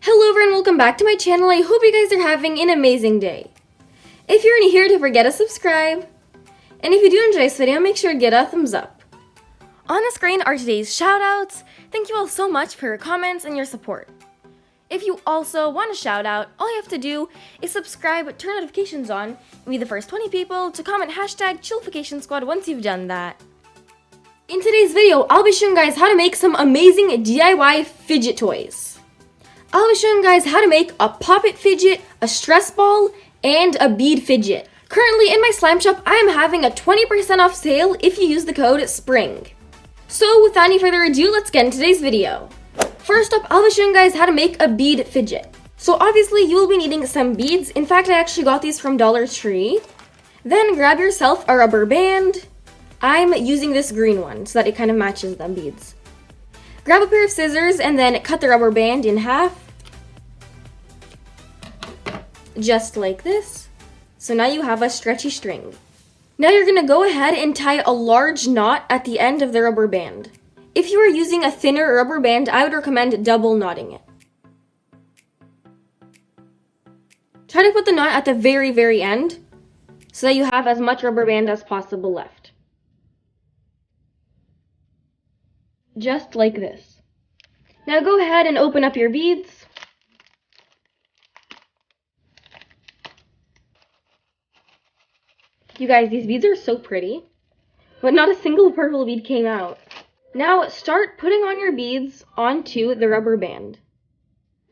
Hello everyone, welcome back to my channel. I hope you guys are having an amazing day. If you're new here, don't forget to subscribe. And if you do enjoy this video, make sure to give it a thumbs up. On the screen are today's shoutouts. Thank you all so much for your comments and your support. If you also want a shout out, all you have to do is subscribe, turn notifications on, and be the first 20 people to comment hashtag #ChillFication once you've done that. In today's video, I'll be showing you guys how to make some amazing DIY fidget toys. I'll be showing you guys how to make a pop-it fidget, a stress ball, and a bead fidget. Currently in my slime shop, I am having a 20% off sale if you use the code SPRING. So without any further ado, let's get into today's video. First up, I'll be showing you guys how to make a bead fidget. So obviously you will be needing some beads. In fact, I actually got these from Dollar Tree. Then grab yourself a rubber band. I'm using this green one so that it kind of matches the beads. Grab a pair of scissors and then cut the rubber band in half. Just like this. So now you have a stretchy string. Now you're going to go ahead and tie a large knot at the end of the rubber band. If you are using a thinner rubber band, I would recommend double knotting it. Try to put the knot at the very end so that you have as much rubber band as possible left. Just like this. Now go ahead and open up your beads. You guys, these beads are so pretty, but not a single purple bead came out. Now start putting on your beads onto the rubber band.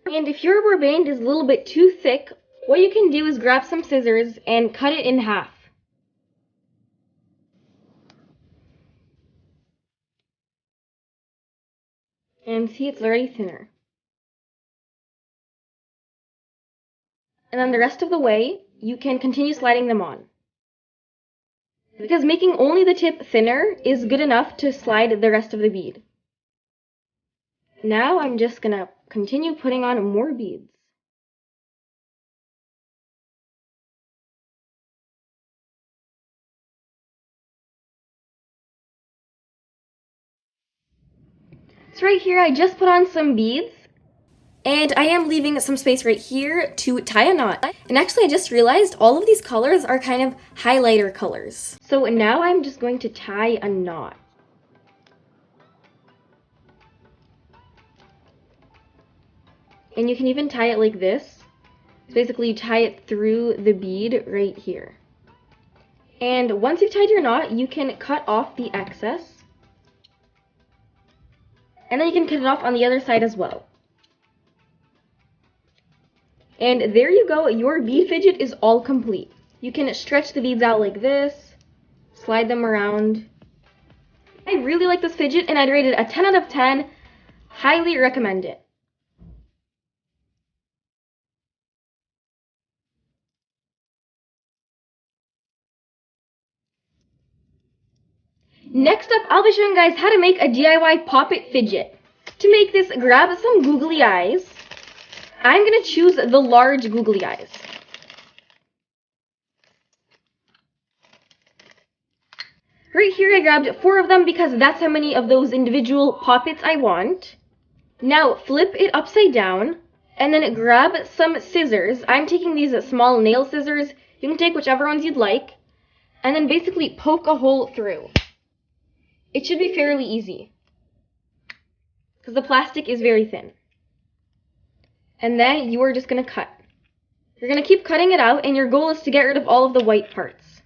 And if your rubber band is a little bit too thick, what you can do is grab some scissors and cut it in half. And see, it's already thinner. And then the rest of the way, you can continue sliding them on. Because making only the tip thinner is good enough to slide the rest of the bead. Now I'm just gonna continue putting on more beads. So right here I just put on some beads. And I am leaving some space right here to tie a knot. And actually I just realized all of these colors are kind of highlighter colors. So now I'm just going to tie a knot. And you can even tie it like this. So basically you tie it through the bead right here. And once you've tied your knot, you can cut off the excess. And then you can cut it off on the other side as well. And there you go, your bead fidget is all complete. You can stretch the beads out like this, slide them around. I really like this fidget and I'd rate it a 10 out of 10. Highly recommend it. Next up, I'll be showing you guys how to make a DIY pop-it fidget. To make this, grab some googly eyes. I'm going to choose the large googly eyes. Right here I grabbed 4 of them because that's how many of those individual poppets I want. Now flip it upside down and then grab some scissors. I'm taking these small nail scissors. You can take whichever ones you'd like. And then basically poke a hole through. It should be fairly easy because the plastic is very thin. And then you are just going to cut. You're going to keep cutting it out, and your goal is to get rid of all of the white parts.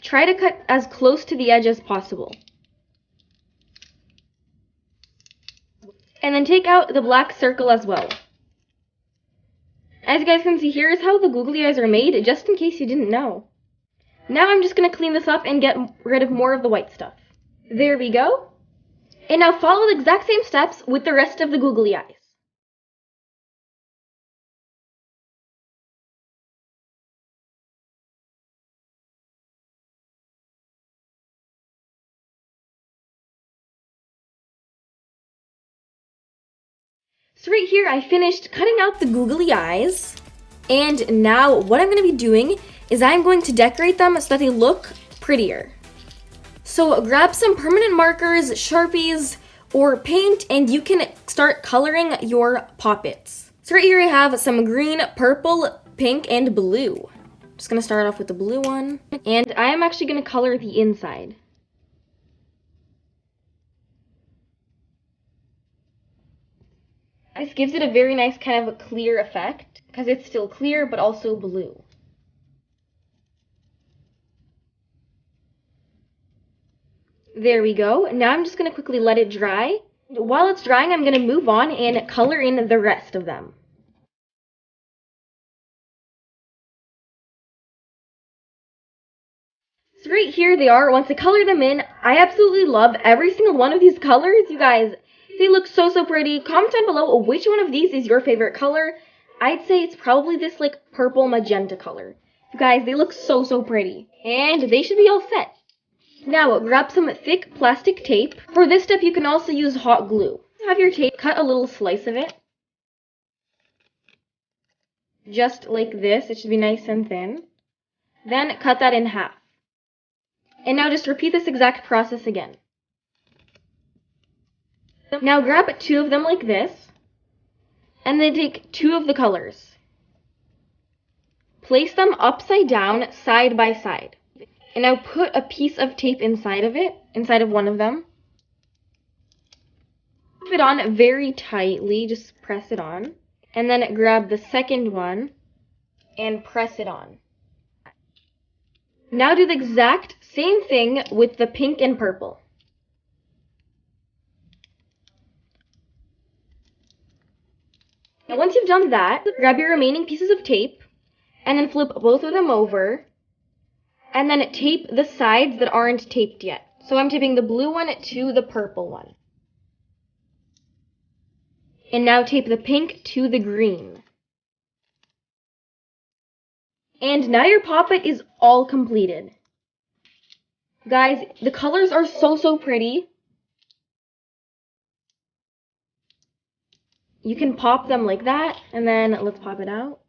Try to cut as close to the edge as possible. And then take out the black circle as well. As you guys can see, here's how the googly eyes are made, just in case you didn't know. Now I'm just going to clean this up and get rid of more of the white stuff. There we go. And now follow the exact same steps with the rest of the googly eyes. So right here, I finished cutting out the googly eyes. And now what I'm going to be doing is I'm going to decorate them so that they look prettier. So grab some permanent markers, Sharpies, or paint, and you can start coloring your poppets. So right here I have some green, purple, pink, and blue. Just gonna start off with the blue one, and I am actually gonna color the inside. This gives it a very nice kind of a clear effect because it's still clear but also blue. There we go. Now I'm just going to quickly let it dry. While it's drying, I'm going to move on and color in the rest of them. So right here they are. Once I color them in, I absolutely love every single one of these colors. You guys, they look so pretty. Comment down below which one of these is your favorite color. I'd say it's probably this like purple magenta color. You guys, they look so pretty. And they should be all set. Now grab some thick plastic tape. For this step you can also use hot glue. Have your tape, cut a little slice of it. Just like this, it should be nice and thin. Then cut that in half. And now just repeat this exact process again. Now grab 2 of them like this. And then take 2 of the colors. Place them upside down, side by side. And now put a piece of tape inside of it, inside of one of them. Put it on very tightly, just press it on. And then grab the second one and press it on. Now do the exact same thing with the pink and purple. Now once you've done that, grab your remaining pieces of tape and then flip both of them over. And then tape the sides that aren't taped yet. So I'm taping the blue one to the purple one. And now tape the pink to the green. And now your poppet is all completed. Guys, the colors are so pretty. You can pop them like that, and then let's pop it out.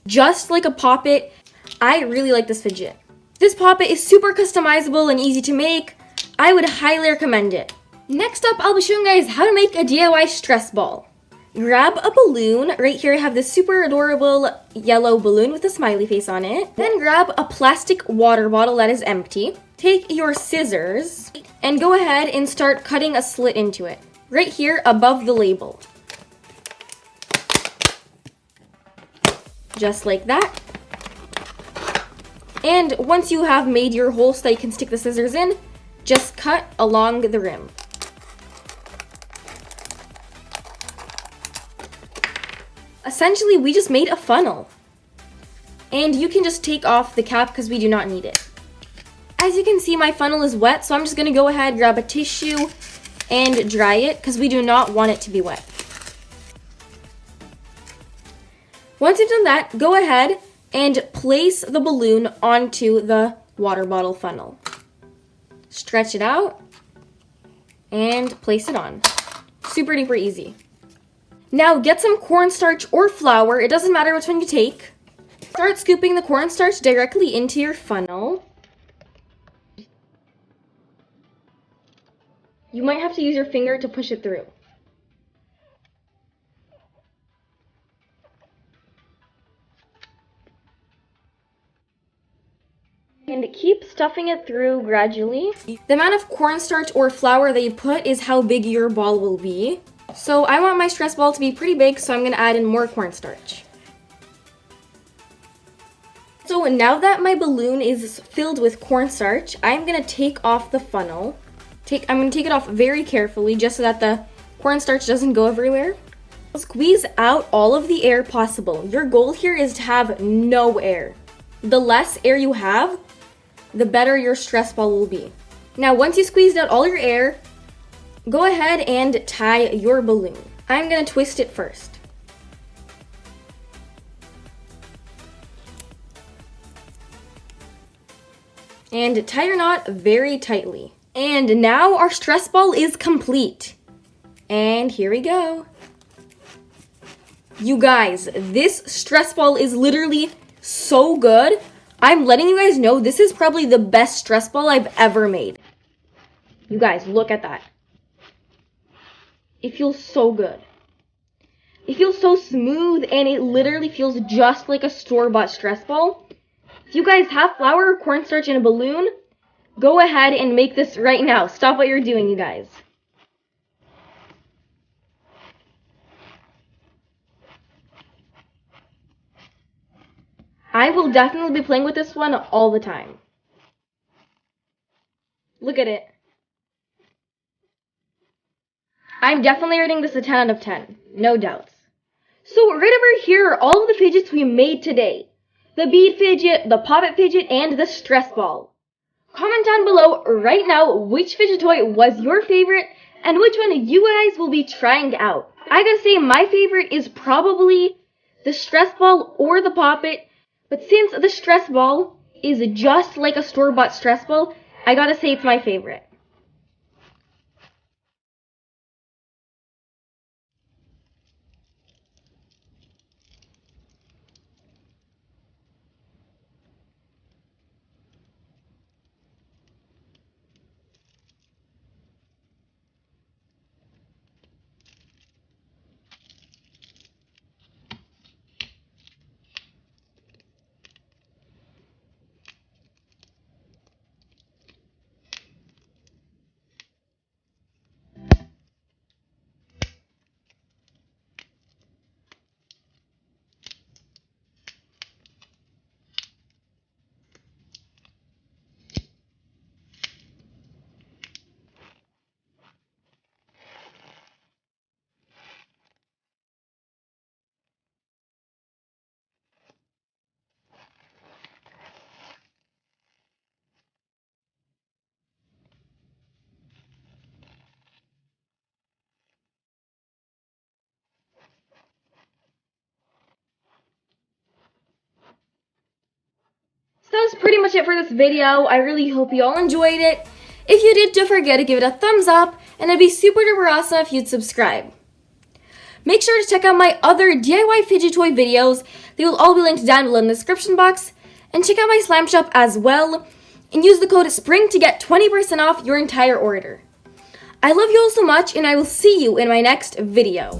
Just like a poppet, I really like this fidget. This poppet is super customizable and easy to make. I would highly recommend it. Next up, I'll be showing you guys how to make a DIY stress ball. Grab a balloon. Right here I have this super adorable yellow balloon with a smiley face on it. Then grab a plastic water bottle that is empty. Take your scissors and go ahead and start cutting a slit into it. Right here above the label. Just like that. And once you have made your hole so that you can stick the scissors in, just cut along the rim. Essentially, we just made a funnel. And you can just take off the cap because we do not need it. As you can see, my funnel is wet, so I'm just going to go ahead, grab a tissue, and dry it because we do not want it to be wet. Once you've done that, go ahead and place the balloon onto the water bottle funnel. Stretch it out and place it on. Super duper easy. Now get some cornstarch or flour, it doesn't matter which one you take. Start scooping the cornstarch directly into your funnel. You might have to use your finger to push it through. And keep stuffing it through gradually. The amount of cornstarch or flour that you put is how big your ball will be. So I want my stress ball to be pretty big, so I'm going to add in more cornstarch. So now that my balloon is filled with cornstarch, I'm going to take off the funnel. I'm going to take it off very carefully just so that the cornstarch doesn't go everywhere. Squeeze out all of the air possible. Your goal here is to have no air. The less air you have, the better your stress ball will be. Now once you squeezed out all your air, go ahead and tie your balloon. I'm going to twist it first. And tie your knot very tightly. And now our stress ball is complete. And here we go. You guys, this stress ball is literally so good. I'm letting you guys know this is probably the best stress ball I've ever made. You guys, look at that. It feels so good. It feels so smooth, and it literally feels just like a store-bought stress ball. If you guys have flour or cornstarch in a balloon, go ahead and make this right now. Stop what you're doing, you guys. I will definitely be playing with this one all the time. Look at it. I'm definitely rating this a 10 out of 10. No doubts. So right over here are all of the fidgets we made today. The bead fidget, the poppet fidget, and the stress ball. Comment down below right now which fidget toy was your favorite and which one you guys will be trying out. I gotta say my favorite is probably the stress ball or the poppet. But since the stress ball is just like a store-bought stress ball, I gotta say it's my favorite. So that was pretty much it for this video. I really hope you all enjoyed it. If you did, don't forget to give it a thumbs up, and it'd be super duper awesome if you'd subscribe. Make sure to check out my other DIY fidget toy videos. They will all be linked down below in the description box. And check out my Slam Shop as well. And use the code SPRING to get 20% off your entire order. I love you all so much, and I will see you in my next video.